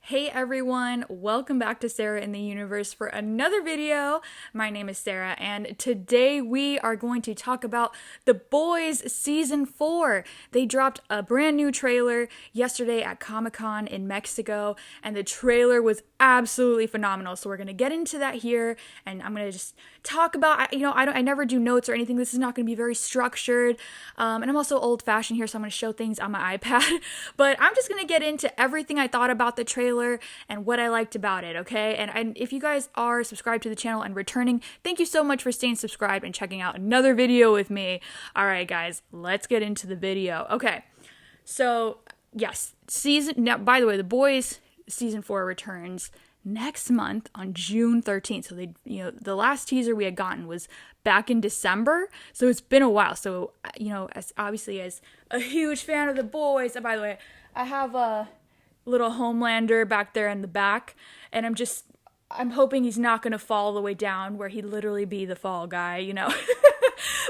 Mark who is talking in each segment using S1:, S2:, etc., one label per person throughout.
S1: Hey everyone, welcome back to Sarah in the Universe for another video. My name is Sarah, and today we are going to talk about The Boys Season 4. They dropped a brand new trailer yesterday at Comic-Con in Mexico, and the trailer was absolutely phenomenal. So we're going to get into that here, and I'm going to just talk about, I never do notes or anything. This is not going to be very structured, and I'm also old-fashioned here, so I'm going to show things on my iPad, but I'm just going to get into everything I thought about the trailer and what I liked about it, okay? And if you guys are subscribed to the channel and returning, thank you so much for staying subscribed and checking out another video with me. All right, guys, let's get into the video. Okay, so yes, now, by the way, The Boys Season 4 returns next month on June 13th. So the last teaser we had gotten was back in December. So it's been a while. So, as a huge fan of The Boys, and by the way, I have a little Homelander back there in the back, and I'm hoping he's not going to fall all the way down where he'd literally be the fall guy,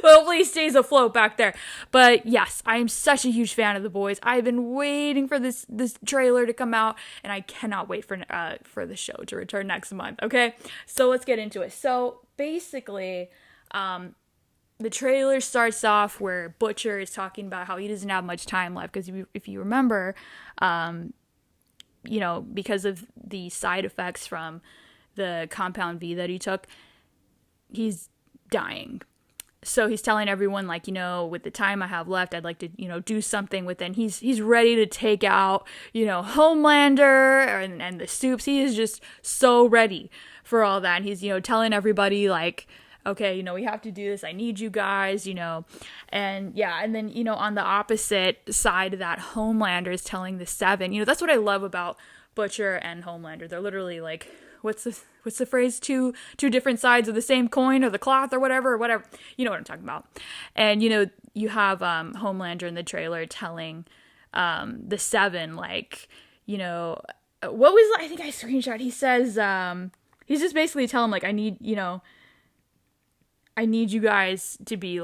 S1: But hopefully he stays afloat back there. But yes, I am such a huge fan of The Boys. I've been waiting for this trailer to come out, and I cannot wait for the show to return next month, okay? So let's get into it. So basically, the trailer starts off where Butcher is talking about how he doesn't have much time left, because if you remember, because of the side effects from the Compound V that he took, he's dying. So he's telling everyone, with the time I have left, I'd like to, do something with it. And he's ready to take out, Homelander and the Supes. He is just so ready for all that. And he's, telling everybody, okay, we have to do this. I need you guys, and yeah. And then, on the opposite side of that, Homelander is telling the Seven, that's what I love about Butcher and Homelander. They're literally what's the phrase? Two different sides of the same coin, or the cloth, or whatever. You know what I'm talking about. And, you have, Homelander in the trailer telling, the Seven, what was, I think I screenshot, he says, he's just basically telling him, I need you guys to be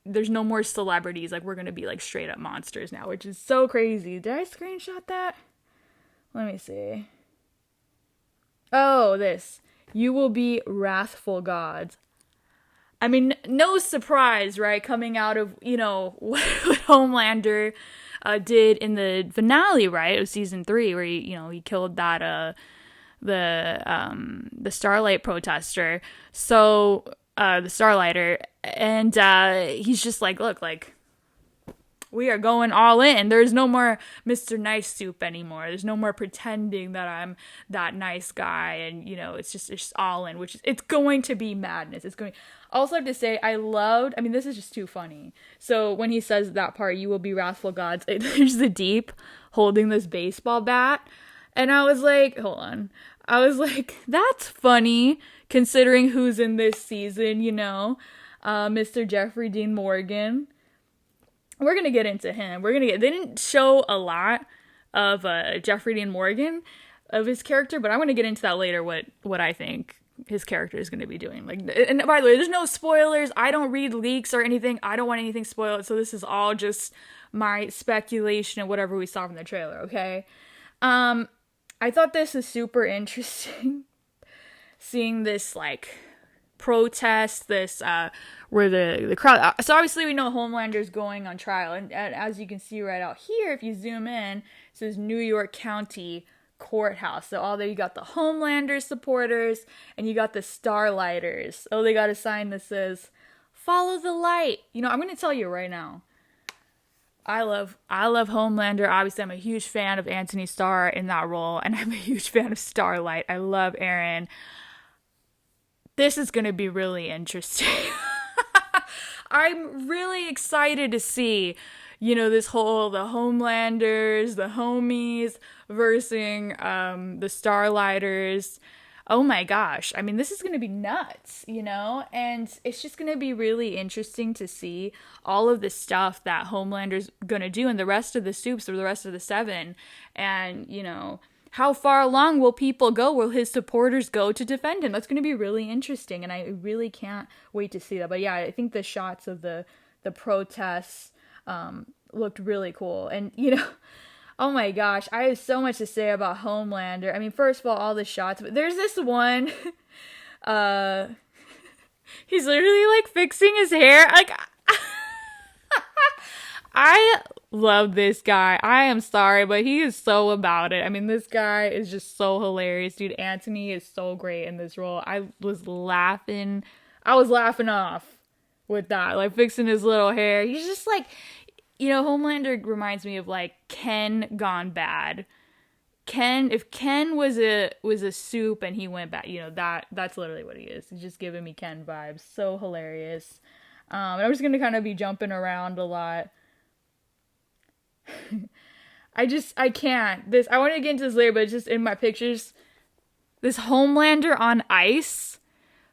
S1: there's no more celebrities. We're going to be straight up monsters now, which is so crazy. Did I screenshot that? Let me see. Oh, this. You will be wrathful gods. I mean, no surprise, right? Coming out of, what Homelander did in the finale, right? Of season 3, where he killed that, the Starlight protester. So, the Starlighter, and he's just look, we are going all in. There's no more Mr. Nice Soup anymore. There's no more pretending that I'm that nice guy, and it's just all in, it's going to be madness. Also have to say, this is just too funny. So when he says that part, you will be wrathful gods, there's the Deep holding this baseball bat, and I was like, hold on. I was like, that's funny, considering who's in this season, Mr. Jeffrey Dean Morgan. We're going to get into him. They didn't show a lot of Jeffrey Dean Morgan, of his character, but I'm going to get into that later, what I think his character is going to be doing. And by the way, there's no spoilers. I don't read leaks or anything. I don't want anything spoiled, so this is all just my speculation of whatever we saw from the trailer, okay? I thought this was super interesting, seeing this, protest, this, where the crowd, so obviously we know Homelander's going on trial, and as you can see right out here, if you zoom in, it says New York County Courthouse. So you got the Homelander supporters, and you got the Starlighters. Oh, they got a sign that says, "Follow the light." I'm going to tell you right now, I love Homelander. Obviously, I'm a huge fan of Anthony Starr in that role, and I'm a huge fan of Starlight. I love Aaron. This is going to be really interesting. I'm really excited to see, the Homelanders, the homies versus the Starlighters. Oh my gosh. This is going to be nuts, and it's just going to be really interesting to see all of the stuff that Homelander's going to do, and the rest of the Supes, or the rest of the Seven, and, how far along will people go? Will his supporters go to defend him? That's going to be really interesting, and I really can't wait to see that. But yeah, I think the shots of the protests looked really cool. And, Oh my gosh, I have so much to say about Homelander. I mean, first of all the shots, but there's this one. uh, he's literally like fixing his hair. Like, I love this guy. I am sorry, but he is so about it. I mean, this guy is just so hilarious, dude. Anthony is so great in this role. I was laughing. I was laughing off with that, like fixing his little hair. He's just like, Homelander reminds me of like Ken gone bad. Ken, if Ken was a soup and he went bad, that's literally what he is. He's just giving me Ken vibes. So hilarious. And I'm just gonna kind of be jumping around a lot. I can't. I want to get into this later, but it's just in my pictures. This Homelander on ice.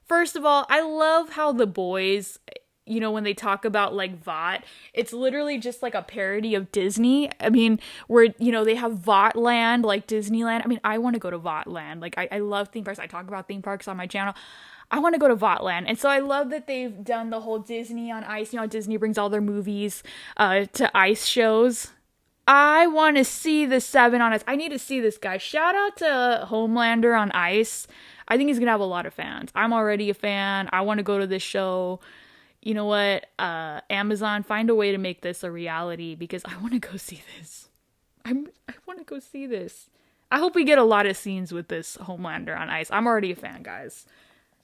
S1: First of all, I love how the boys, when they talk about like Vought, it's literally just like a parody of Disney. I mean, where, they have Vought Land, like Disneyland. I mean, I want to go to Vought Land. Like, I love theme parks. I talk about theme parks on my channel. I want to go to Vought Land. And so I love that they've done the whole Disney on ice. Disney brings all their movies to ice shows. I want to see the 7 on ice. I need to see this guy. Shout out to Homelander on ice. I think he's going to have a lot of fans. I'm already a fan. I want to go to this show. You know what? Amazon, find a way to make this a reality because I want to go see this. I want to go see this. I hope we get a lot of scenes with this Homelander on ice. I'm already a fan, guys.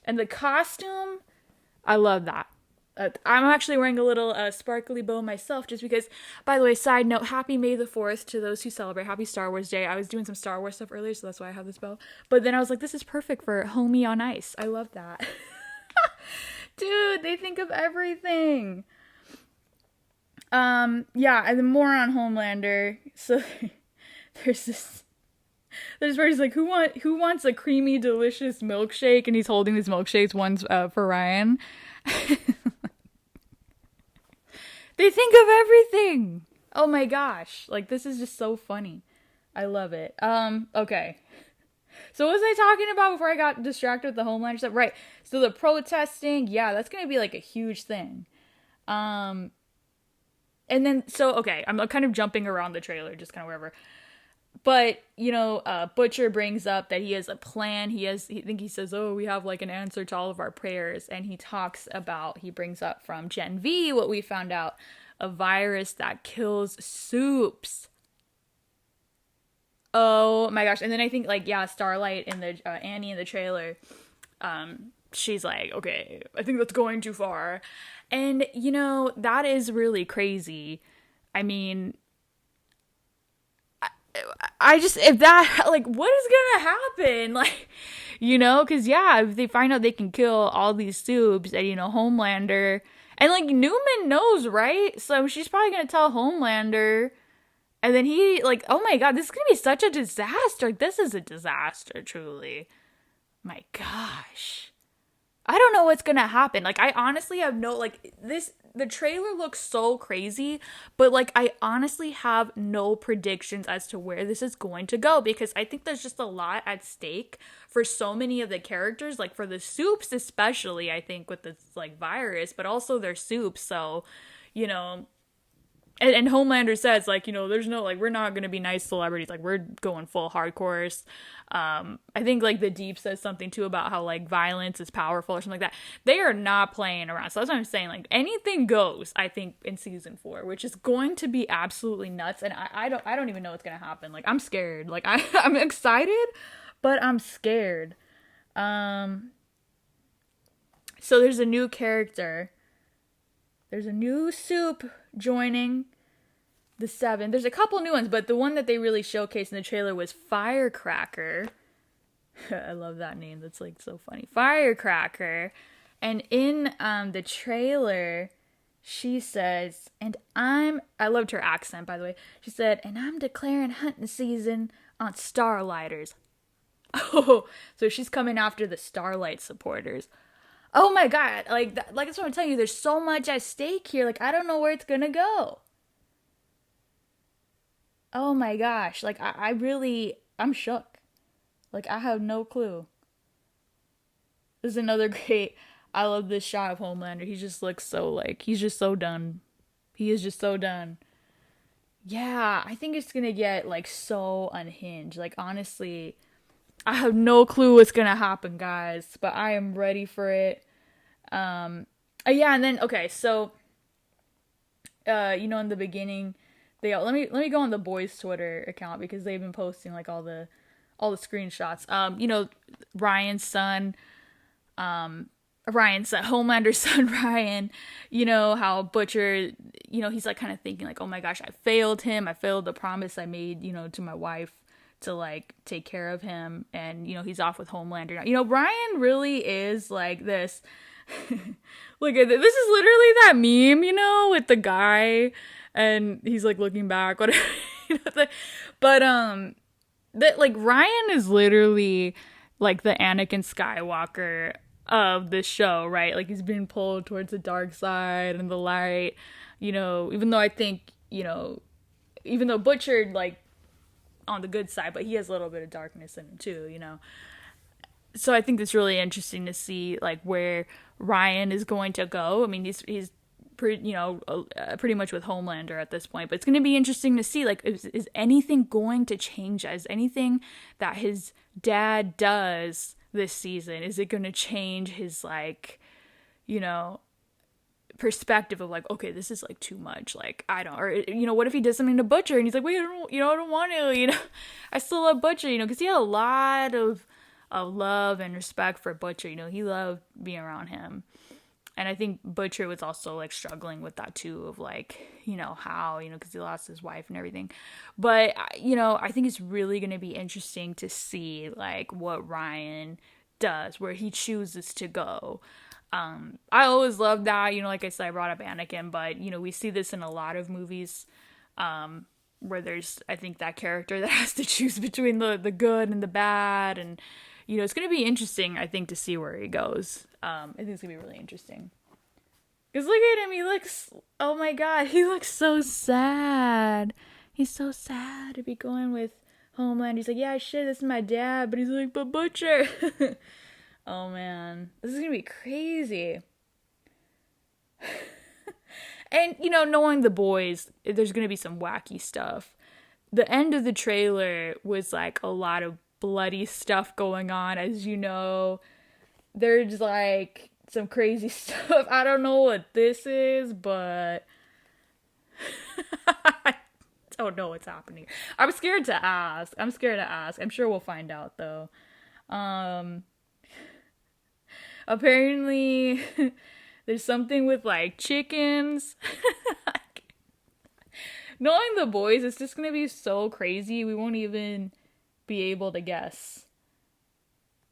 S1: And the costume, I love that. I'm actually wearing a little sparkly bow myself just because, by the way, side note, happy May the 4th to those who celebrate. Happy Star Wars Day. I was doing some Star Wars stuff earlier, so that's why I have this bow. But then I was like, this is perfect for Homie on Ice. I love that. Dude, they think of everything. Yeah, and then more on Homelander. So there's where he's like, who wants a creamy, delicious milkshake? And he's holding these milkshakes, one's for Ryan. They think of everything. Oh my gosh. Like, this is just so funny. I love it. Okay. So what was I talking about before I got distracted with the Homelander stuff? Right. So the protesting, yeah, that's going to be like a huge thing. And then, so, okay, I'm kind of jumping around the trailer, just kind of wherever. But, Butcher brings up that he has a plan. I think he says, oh, we have like an answer to all of our prayers. And he brings up from Gen V what we found out, a virus that kills soups. Oh my gosh. And then I think like, yeah, Starlight in the, Annie in the trailer, she's like, okay, I think that's going too far. And, that is really crazy. I mean, if that, like, what is gonna happen? Like, because, yeah, if they find out they can kill all these soups and, Homelander, and, like, Newman knows, right? So she's probably gonna tell Homelander, and then he, like, oh my god, this is gonna be such a disaster. Like, this is a disaster, truly. My gosh. I don't know what's gonna happen. Like, I honestly have the trailer looks so crazy, but like, I honestly have no predictions as to where this is going to go because I think there's just a lot at stake for so many of the characters, like for the soups especially, I think with this like virus, but also their soups. So, and Homelander says, like, there's no, like, we're not going to be nice celebrities. Like, we're going full hardcore. I think, like, The Deep says something, too, about how, like, violence is powerful or something like that. They are not playing around. So that's what I'm saying. Like, anything goes, I think, in season 4, which is going to be absolutely nuts. And I don't even know what's going to happen. Like, I'm scared. Like, I'm excited, but I'm scared. So there's a new character. There's a new soup joining the 7. There's a couple new ones, but the one that they really showcased in the trailer was Firecracker. I love that name. That's like so funny. Firecracker. And in the trailer, she says, I loved her accent, by the way. She said, and I'm declaring hunting season on Starlighters. Oh, so she's coming after the Starlight supporters. Oh my god, like that's what I'm telling you, there's so much at stake here, like I don't know where it's gonna go. Oh my gosh, like I'm shook. Like I have no clue. This is another great, I love this shot of Homelander, he just looks so like, he's just so done. He is just so done. Yeah, I think it's gonna get like so unhinged. Like honestly, I have no clue what's gonna happen, guys, but I am ready for it. Yeah, and then okay, so in the beginning, they let me go on the boys' Twitter account because they've been posting like all the screenshots. Ryan's son, Homelander's son, Ryan, how Butcher, he's like kind of thinking like, oh my gosh, I failed him. I failed the promise I made, to my wife to like take care of him. And, he's off with Homelander now. Ryan really is like this. Look at this. This is literally that meme, with the guy and he's like looking back, whatever. But, that like Ryan is literally like the Anakin Skywalker of this show, right? Like he's been pulled towards the dark side and the light, even though I think, even though Butcher like on the good side, but he has a little bit of darkness in him too. So I think it's really interesting to see like where Ryan is going to go. I mean, he's pretty much with Homelander at this point, but it's going to be interesting to see like is anything going to change? Is anything that his dad does this season, is it going to change his like perspective of like, okay, this is like too much, like I don't, or what if he does something to Butcher and he's like, wait, I don't want to, I still love Butcher, because he had a lot of love and respect for Butcher. He loved being around him. And I think Butcher was also like struggling with that too, of like, how, because he lost his wife and everything. But, I think it's really going to be interesting to see like what Ryan does, where he chooses to go. I always loved that, like I said, I brought up Anakin, but, we see this in a lot of movies where there's, I think, that character that has to choose between the good and the bad. And, it's going to be interesting, I think, to see where he goes. I think it's going to be really interesting. Because look at him, he looks, oh my god, he looks so sad. He's so sad to be going with Homeland. He's like, yeah, shit, this is my dad. But he's like, but Butcher. Oh man, this is going to be crazy. And, knowing the boys, there's going to be some wacky stuff. The end of the trailer was like a lot of bloody stuff going on, as you know. There's like some crazy stuff. I don't know what this is, but I don't know what's happening. I'm scared to ask. I'm sure we'll find out though. Apparently there's something with like chickens. Knowing the boys, it's just gonna be so crazy. We won't even be able to guess.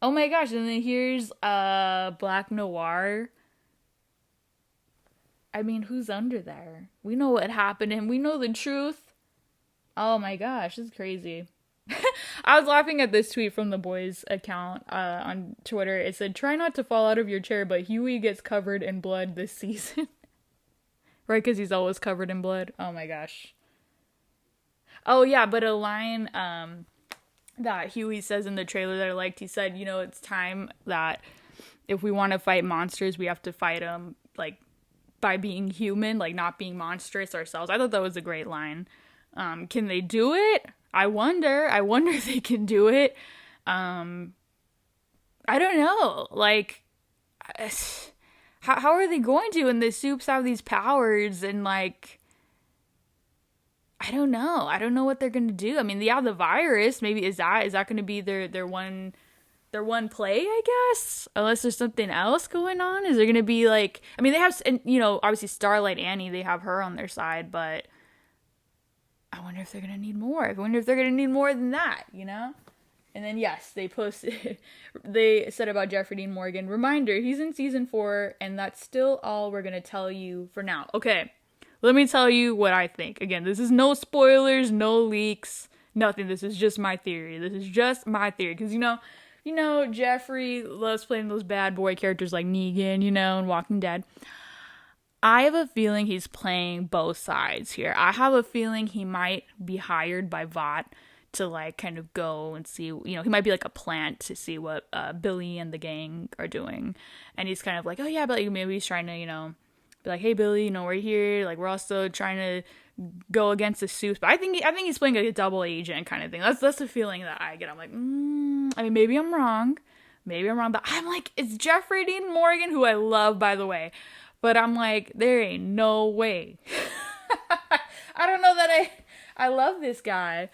S1: Oh my gosh, and then here's Black Noir. I mean, who's under there? We know what happened and we know the truth. Oh my gosh, this is crazy. I was laughing at this tweet from the boys account on Twitter. It said, try not to fall out of your chair, but Huey gets covered in blood this season. Right, because he's always covered in blood. Oh my gosh. Oh yeah, but a line that Huey says in the trailer that I liked, he said, it's time that if we want to fight monsters, we have to fight them, like, by being human, like, not being monstrous ourselves. I thought that was a great line. Can they do it? I wonder if they can do it. I don't know. Like, how are they going to? And the Supes have these powers, and, like, I don't know. I don't know what they're gonna do. I mean, yeah, the virus. Maybe is that going to be their one play? I guess, unless there's something else going on. Is there gonna be like? I mean, they have, obviously Starlight Annie. They have her on their side, but I wonder if they're gonna need more. I wonder if they're gonna need more than that. And then yes, they posted. They said about Jeffrey Dean Morgan. Reminder: he's in season 4, and that's still all we're gonna tell you for now. Okay. Let me tell you what I think. Again, this is no spoilers, no leaks, nothing. This is just my theory. Because, Jeffrey loves playing those bad boy characters like Negan, and Walking Dead. I have a feeling he's playing both sides here. I have a feeling he might be hired by Vought to, like, kind of go and see, he might be like a plant to see what Billy and the gang are doing. And he's kind of like, oh yeah, but maybe he's trying to, be like, hey Billy, we're here, like we're also trying to go against the Supes. But I think he's playing like a double agent kind of thing. That's the feeling that I get. I'm like, I mean, maybe I'm wrong, but I'm like, it's Jeffrey Dean Morgan, who I love, by the way. But I'm like, there ain't no way. I don't know that I love this guy.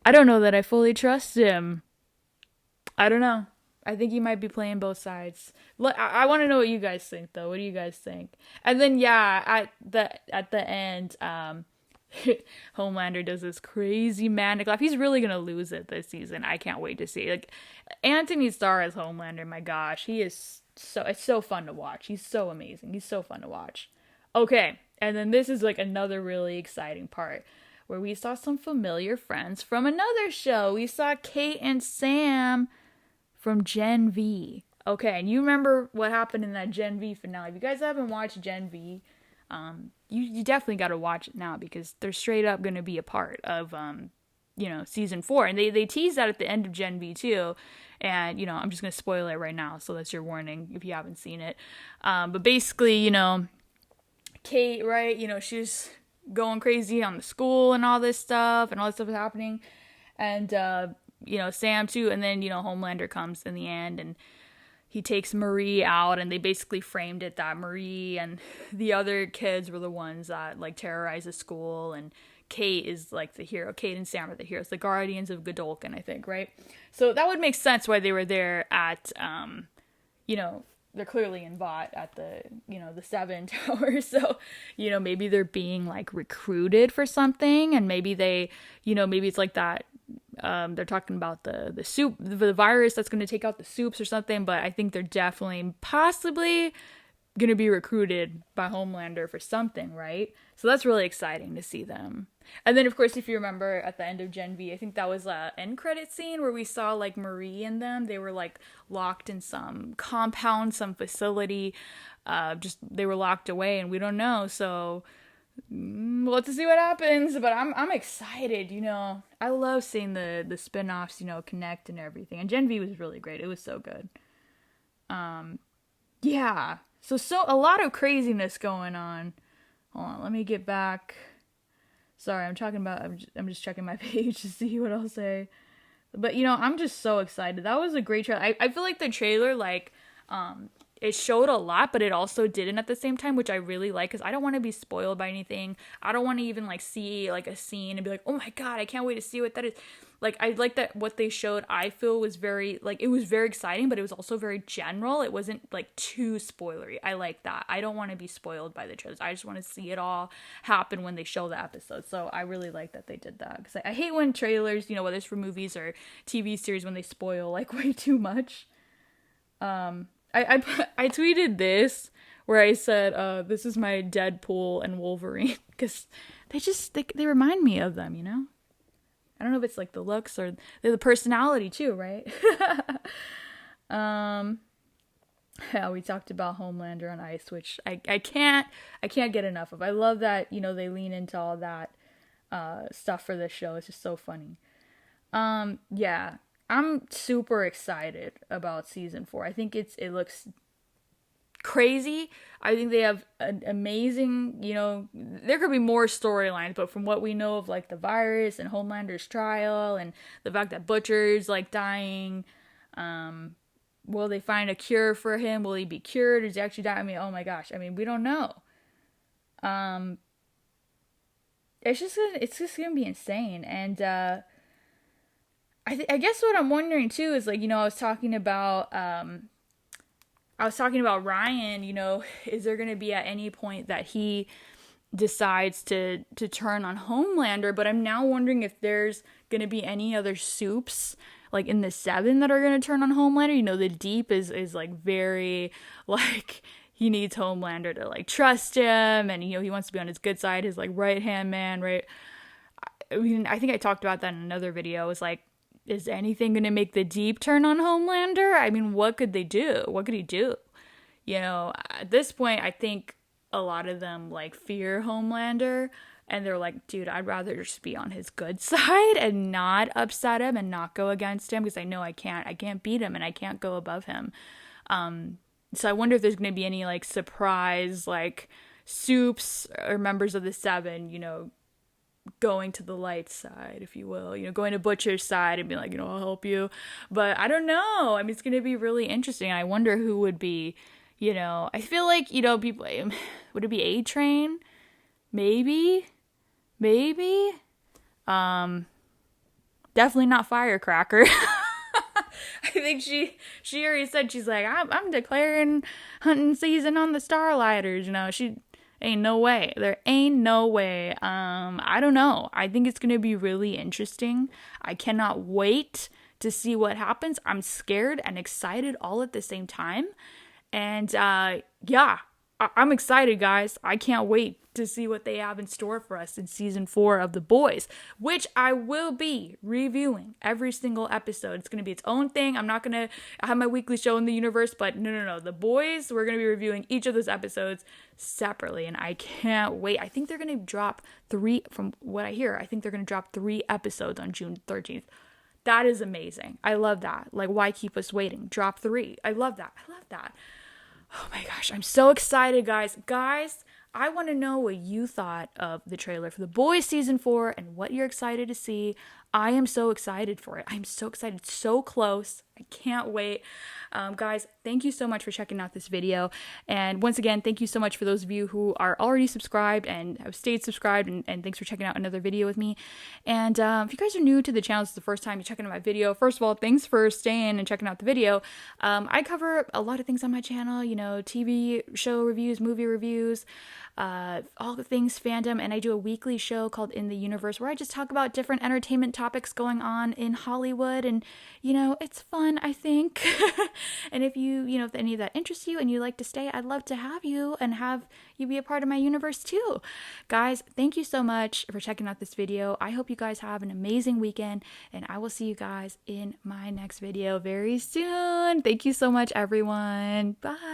S1: I don't know that I fully trust him. I don't know. I think he might be playing both sides. I want to know what you guys think, though. What do you guys think? And then, yeah, at the end, Homelander does this crazy manic laugh. He's really gonna lose it this season. I can't wait to see. Like, Anthony Starr as Homelander. My gosh, it's so fun to watch. He's so amazing. He's so fun to watch. Okay, and then this is like another really exciting part where we saw some familiar friends from another show. We saw Kate and Sam from Gen V. Okay, and you remember what happened in that Gen V finale. If you guys haven't watched Gen V, you definitely got to watch it now because they're straight up going to be a part of, season 4. And they teased that at the end of Gen V too. And, I'm just going to spoil it right now. So that's your warning if you haven't seen it. But basically, Kate, right, she's going crazy on the school and all this stuff and all this stuff is happening. And, Sam too. And then, Homelander comes in the end and he takes Marie out, and they basically framed it that Marie and the other kids were the ones that, like, terrorize the school, and Kate is, like, the hero. Kate and Sam are the heroes, the guardians of Godolkin, I think, right? So that would make sense why they were there at, they're clearly in Vought at the, the Seven Towers, so, maybe they're being, like, recruited for something, and maybe they, maybe it's like that. They're talking about the soup, the virus that's going to take out the Supes or something, but I think they're definitely possibly going to be recruited by Homelander for something, right? So that's really exciting to see them. And then, of course, if you remember at the end of Gen V, I think that was an end credit scene where we saw, like, Marie and them. They were, like, locked in some compound, some facility. They were locked away, and we don't know, so we'll have to see what happens, but I'm excited, I love seeing the spin-offs, connect and everything, and Gen V was really great. It was so good. Yeah, so a lot of craziness going on. Hold on, let me get back. Sorry, I'm just checking my page to see what I'll say, but I'm just so excited. That was a great trailer. I feel like the trailer, like, it showed a lot, but it also didn't at the same time, which I really like, because I don't want to be spoiled by anything. I don't want to even, like, see, like, a scene and be like, oh my god, I can't wait to see what that is. Like, I like that what they showed, I feel, was very, like, it was very exciting, but it was also very general. It wasn't, like, too spoilery. I like that. I don't want to be spoiled by the trailers. I just want to see it all happen when they show the episode. So I really like that they did that, because I hate when trailers, whether it's for movies or TV series, when they spoil, like, way too much. I tweeted this where I said, this is my Deadpool and Wolverine, because they remind me of them, I don't know if it's like the looks or the personality too, right? Yeah, we talked about Homelander on Ice, which I can't get enough of. I love that, they lean into all that stuff for this show. It's just so funny. Yeah. I'm super excited about season 4. I think it looks crazy. I think they have an amazing, there could be more storylines, but from what we know of, like, the virus and Homelander's trial and the fact that Butcher's, like, dying, will they find a cure for him? Will he be cured? Does he actually die? I mean, oh my gosh. I mean, we don't know. It's just gonna be insane. And, I guess what I'm wondering too is, like, I was talking about Ryan, is there going to be at any point that he decides to turn on Homelander? But I'm now wondering if there's going to be any other Supes, like, in the 7 that are going to turn on Homelander. The Deep is like, very, like, he needs Homelander to, like, trust him, and, he wants to be on his good side, his, like, right-hand man, right? I mean, I think I talked about that in another video. It was like, is anything going to make the Deep turn on Homelander? I mean, what could they do? What could he do? At this point, I think a lot of them, like, fear Homelander, and they're like, dude, I'd rather just be on his good side and not upset him and not go against him, because I know I can't beat him and I can't go above him. So I wonder if there's going to be any like surprise like Supes or members of the Seven, you know, going to the light side, if you will, you know, going to Butcher's side and be like, you know, I'll help you. But I don't know. I mean, it's going to be really interesting. I wonder who would be, you know, I feel like, you know, people, would it be A-Train? Maybe. Definitely not Firecracker. I think she already said, she's like, I'm declaring hunting season on the Starlighters. You know, she ain't no way. There ain't no way. I don't know. I think it's gonna be really interesting. I cannot wait to see what happens. I'm scared and excited all at the same time. And yeah, I'm excited, guys. I can't wait to see what they have in store for us in season 4 of The Boys, which I will be reviewing every single episode. It's going to be its own thing. I'm not going to have my weekly show in the universe, but no. The Boys, we're going to be reviewing each of those episodes separately, and I can't wait. I think they're going to drop 3, from what I hear, I think they're going to drop 3 episodes on June 13th. That is amazing. I love that. Like, why keep us waiting? Drop 3. I love that. Oh my gosh, I'm so excited, guys. I want to know what you thought of the trailer for The Boys season 4 and what you're excited to see. I am so excited for it. I'm so excited. It's so close. I can't wait. Guys, thank you so much for checking out this video. And once again, thank you so much for those of you who are already subscribed and have stayed subscribed. And thanks for checking out another video with me. And if you guys are new to the channel, this is the first time you're checking out my video. First of all, thanks for staying and checking out the video. I cover a lot of things on my channel, you know, TV show reviews, movie reviews, all the things fandom. And I do a weekly show called In the Universe where I just talk about different entertainment topics going on in Hollywood. And, you know, it's fun, I think. And if if any of that interests you and you like to stay, I'd love to have you and have you be a part of my universe too. Guys, thank you so much for checking out this video. I hope you guys have an amazing weekend, and I will see you guys in my next video very soon. Thank you so much, everyone. Bye.